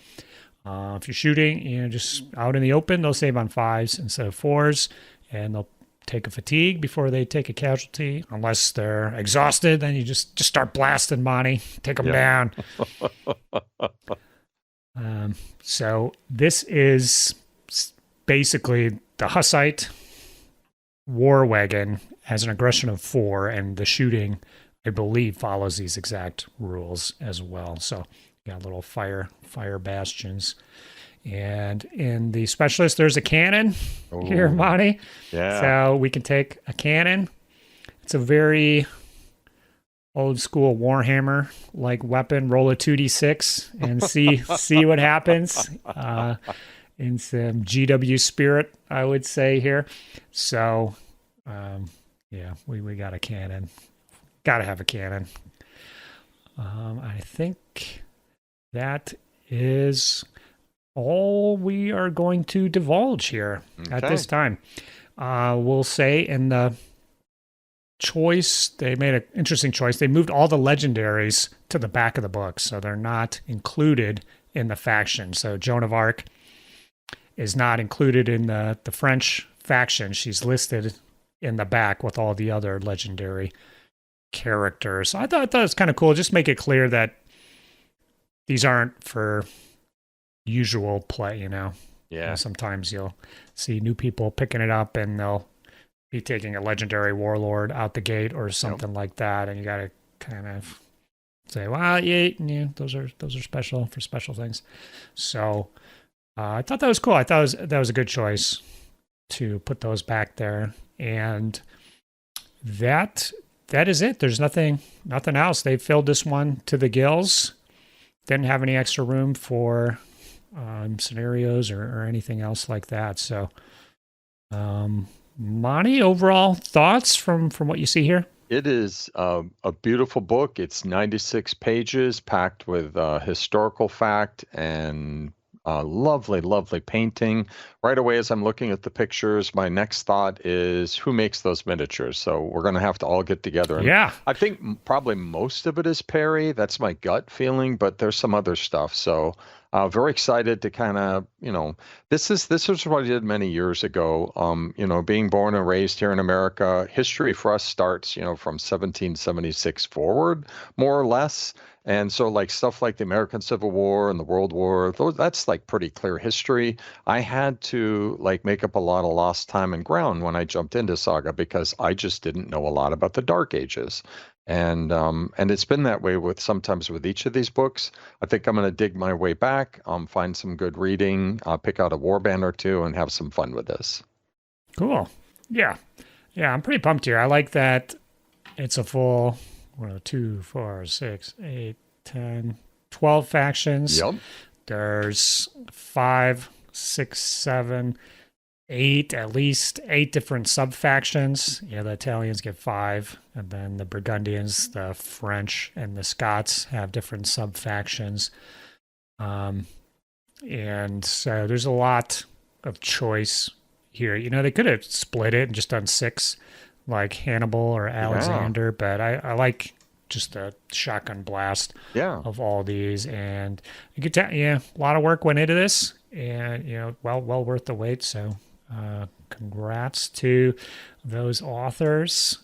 if you're shooting, just out in the open, they'll save on 5s instead of 4s, and they'll take a fatigue before they take a casualty. Unless they're exhausted, then you just start blasting, Monty. Take them down. So this is basically the Hussite war wagon has an aggression of 4, and the shooting, I believe, follows these exact rules as well. So you got little fire bastions. And in the specialist, there's a cannon here, Monty. Yeah. So we can take a cannon. It's a very old school Warhammer like weapon. Roll a 2d6 and see what happens. In some GW spirit, I would say here. So, yeah, we got a cannon. Got to have a cannon. I think that is all we are going to divulge here at this time. We'll say in the choice, they made an interesting choice. They moved all the legendaries to the back of the book, so they're not included in the faction. So Joan of Arc is not included in the French faction. She's listed in the back with all the other legendary characters. So I thought it was kind of cool. Just make it clear that these aren't for usual play, you know. Yeah. You know, sometimes you'll see new people picking it up and they'll be taking a legendary warlord out the gate or something like that, and you got to kind of say, well, yeah, those are special for special things. So I thought that was cool. I thought that was a good choice to put those back there, and that is it. There's nothing else. They filled this one to the gills. Didn't have any extra room for scenarios or anything else like that. So, Monty, overall thoughts from what you see here? It is a beautiful book. It's 96 pages packed with historical fact and lovely, lovely painting. Right away, as I'm looking at the pictures, my next thought is, who makes those miniatures? So we're going to have to all get together. And yeah. I think probably most of it is Perry. That's my gut feeling, but there's some other stuff. So very excited to kind of, this is what I did many years ago. Being born and raised here in America, history for us starts, from 1776 forward, more or less. And so like stuff like the American Civil War and the World War, that's like pretty clear history. I had to like make up a lot of lost time and ground when I jumped into Saga because I just didn't know a lot about the Dark Ages. And it's been that way sometimes with each of these books. I think I'm going to dig my way back, find some good reading, pick out a warband or two, and have some fun with this. Cool. Yeah. I'm pretty pumped here. I like that it's a full 2, 4, 6, 8, 10, 12 factions. Yep. There's 5, 6, 7, 8, at least 8 different sub-factions. The Italians get 5, and then the Burgundians, the French, and the Scots have different sub-factions. And so there's a lot of choice here. They could have split it and just done 6, like Hannibal or Alexander, but I like just the shotgun blast of all these. And you could tell, a lot of work went into this, and, well worth the wait. So congrats to those authors.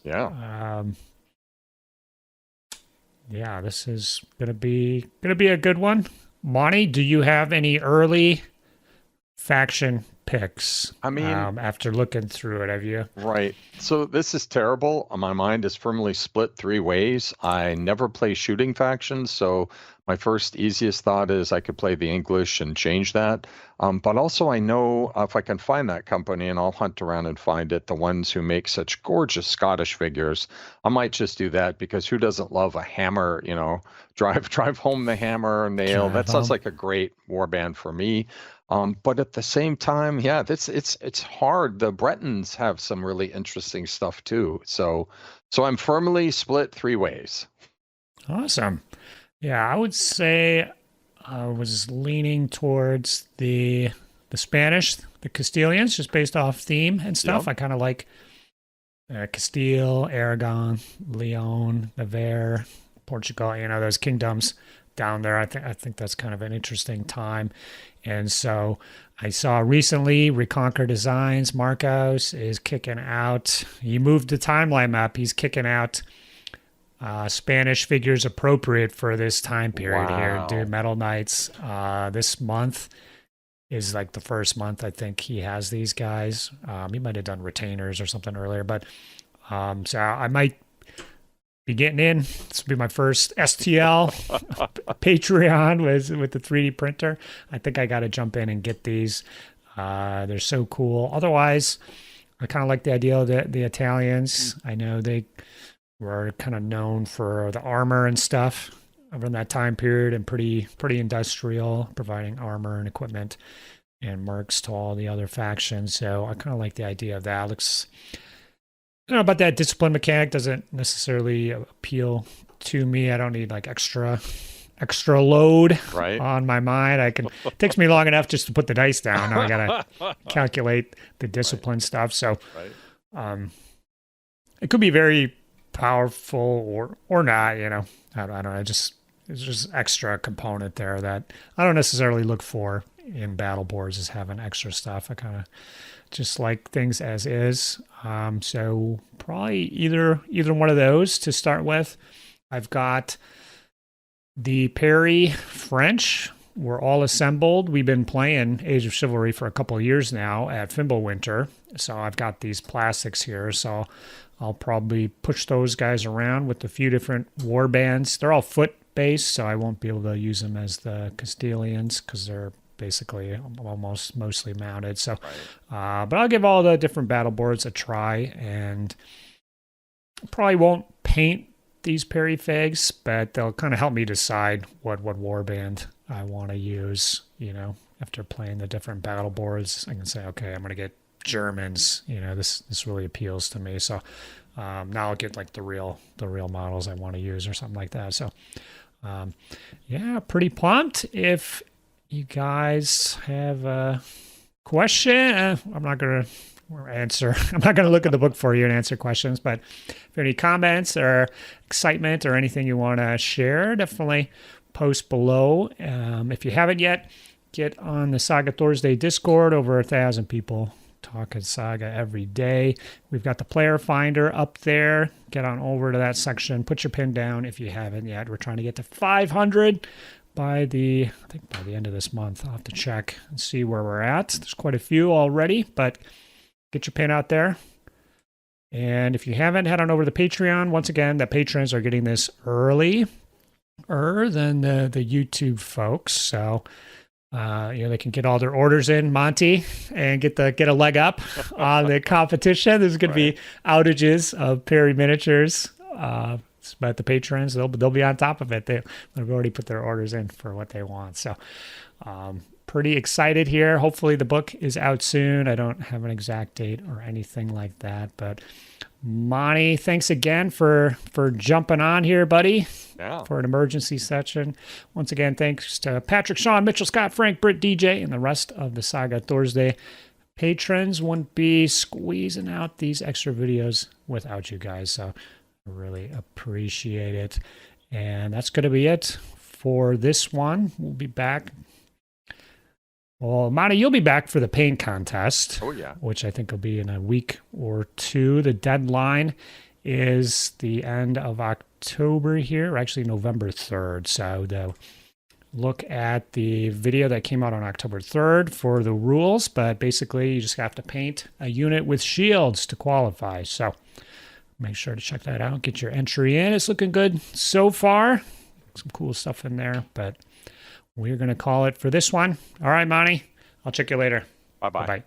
This is gonna be a good one. Monty, do you have any early faction picks? I mean, after looking through it, have you? Right. So this is terrible. My mind is firmly split 3 ways. I never play shooting factions, so my first easiest thought is I could play the English and change that. But also I know if I can find that company, and I'll hunt around and find it, the ones who make such gorgeous Scottish figures, I might just do that, because who doesn't love a hammer, drive home the hammer, nail. That sounds like a great warband for me. But at the same time, it's hard. The Bretons have some really interesting stuff too. So I'm firmly split 3 ways. Awesome. Yeah, I would say I was leaning towards the Spanish, the Castilians, just based off theme and stuff. Yep. I kind of like Castile, Aragon, Leon, Navarre, Portugal, those kingdoms down there. I think that's kind of an interesting time. And so I saw recently Reconquer Designs, Marcos is kicking out. He moved the timeline up. He's kicking out Spanish figures appropriate for this time period here. Dude, Metal Knights. This month is like the first month I think he has these guys. He might have done retainers or something earlier, but so I might be getting in. This will be my first STL Patreon with the 3D printer. I think I got to jump in and get these. They're so cool. Otherwise, I kind of like the idea of the Italians. I know they were kind of known for the armor and stuff over that time period, and pretty industrial, providing armor and equipment and mercs to all the other factions. So I kind of like the idea of that. Looks, I don't know about that discipline mechanic, doesn't necessarily appeal to me. I don't need like extra load on my mind. It takes me long enough just to put the dice down. Now I gotta calculate the discipline stuff. So it could be very powerful or not, you know. I don't know. It's just extra component there that I don't necessarily look for in battle boards, is having extra stuff. I kind of just like things as is. So probably either one of those to start with. I've got the Perry French. We're all assembled. We've been playing Age of Chivalry for a couple of years now at Fimbulwinter. So I've got these plastics here. So I'll probably push those guys around with a few different war bands. They're all foot based, so I won't be able to use them as the Castilians because they're basically mostly mounted. So, but I'll give all the different battle boards a try, and probably won't paint these Perry Fags, but they'll kind of help me decide what warband I want to use. You know, after playing the different battle boards, I can say, okay, I'm going to get Germans. You know, this really appeals to me. So now I'll get like the real models I want to use or something like that. So yeah, pretty pumped. If you guys have a question, I'm not going to answer. I'm not going to look at the book for you and answer questions, but if you have any comments or excitement or anything you want to share, definitely post below. If you haven't yet, get on the Saga Thursday Discord. Over 1,000 people talking Saga every day. We've got the player finder up there. Get on over to that section. Put your pin down if you haven't yet. We're trying to get to 500 by the end of this month. I'll have to check and see where we're at. There's quite a few already, but get your pin out there. And if you haven't, head on over to the Patreon. Once again, the patrons are getting this earlier than the YouTube folks. So they can get all their orders in, Monty, and get a leg up on the competition. There's going to be outages of Perry Miniatures. But the patrons, they'll be on top of it. They've already put their orders in for what they want. So pretty excited here. Hopefully the book is out soon. I don't have an exact date or anything like that. But Monty, thanks again for jumping on here, buddy, for an emergency session. Once again, thanks to Patrick, Sean, Mitchell, Scott, Frank, Britt, DJ, and the rest of the Saga Thursday patrons. Wouldn't be squeezing out these extra videos without you guys. So really appreciate it. And that's going to be it for this one. We'll be back. Well, Monty, you'll be back for the paint contest. Oh, yeah. Which I think will be in a week or two. The deadline is the end of October here, or actually November 3rd. So look at the video that came out on October 3rd for the rules. But basically, you just have to paint a unit with shields to qualify. So make sure to check that out. Get your entry in. It's looking good so far. Some cool stuff in there, but we're going to call it for this one. All right, Monty. I'll check you later. Bye-bye. Bye-bye.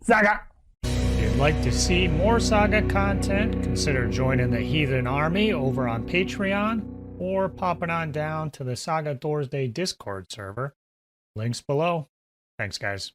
Saga! If you'd like to see more Saga content, consider joining the Heathen Army over on Patreon or popping on down to the Saga Thursday Discord server. Links below. Thanks, guys.